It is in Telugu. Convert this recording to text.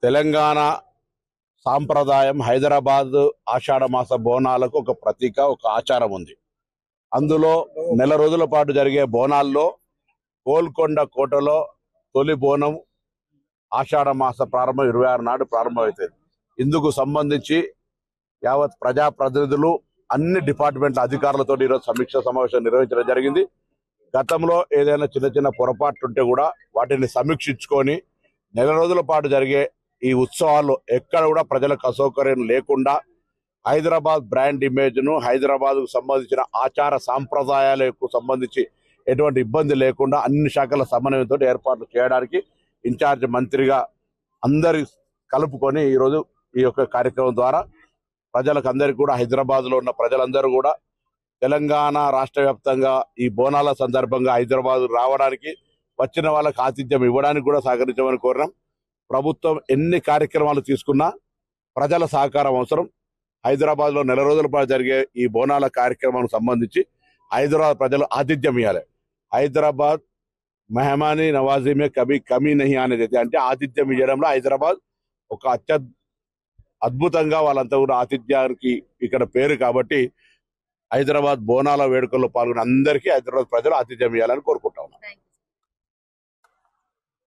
తెలంగాణ సాంప్రదాయం హైదరాబాద్ ఆషాఢ మాస బోనాలకు ఒక ప్రతీక, ఒక ఆచారం ఉంది. అందులో నెల రోజుల పాటు జరిగే బోనాల్లో గోల్కొండ కోటలో తొలి బోనం ఆషాఢ మాస ప్రారంభం 26 నాడు ప్రారంభమవుతుంది. ఇందుకు సంబంధించి యావత్ ప్రజాప్రతినిధులు అన్ని డిపార్ట్మెంట్ల అధికారులతో ఈరోజు సమీక్ష సమావేశం నిర్వహించడం జరిగింది. గతంలో ఏదైనా చిన్న చిన్న పొరపాట్లుంటే కూడా వాటిని సమీక్షించుకొని నెల రోజుల పాటు జరిగే ఈ ఉత్సవాలు ఎక్కడ కూడా ప్రజలకు అసౌకర్యం లేకుండా హైదరాబాద్ బ్రాండ్ ఇమేజ్ ను, హైదరాబాద్ కు సంబంధించిన ఆచార సాంప్రదాయాలకు సంబంధించి ఎటువంటి ఇబ్బంది లేకుండా అన్ని శాఖల సమన్వయంతో ఏర్పాట్లు చేయడానికి ఇన్ఛార్జ్ మంత్రిగా అందరి కలుపుకొని ఈరోజు ఈ యొక్క కార్యక్రమం ద్వారా ప్రజలకు అందరికీ కూడా, హైదరాబాద్ లో ఉన్న ప్రజలందరూ కూడా తెలంగాణ రాష్ట్ర వ్యాప్తంగా ఈ బోనాల సందర్భంగా హైదరాబాద్ రావడానికి, వచ్చిన వాళ్ళకి ఆతిథ్యం ఇవ్వడానికి కూడా సహకరించమని కోరినాం. ప్రభుత్వం ఎన్ని కార్యక్రమాలు తీసుకున్నా ప్రజల సహకారం అవసరం. హైదరాబాద్ లో నెల రోజుల పాటు జరిగే ఈ బోనాల కార్యక్రమానికి సంబంధించి హైదరాబాద్ ప్రజలు ఆతిథ్యం ఇవ్వాలి. హైదరాబాద్ మెహమానీ నవాజీ మే కభీ కమీ నహీ అనేది అంటే ఆతిథ్యం ఇవ్వడంలో హైదరాబాద్ ఒక అద్భుతంగా వాళ్ళంతా కూడా ఆతిథ్యానికి ఇక్కడ పేరు. కాబట్టి హైదరాబాద్ బోనాల వేడుకల్లో పాల్గొన్న అందరికీ హైదరాబాద్ ప్రజలు ఆతిథ్యం ఇవ్వాలని కోరుకుంటా ఉన్నాం.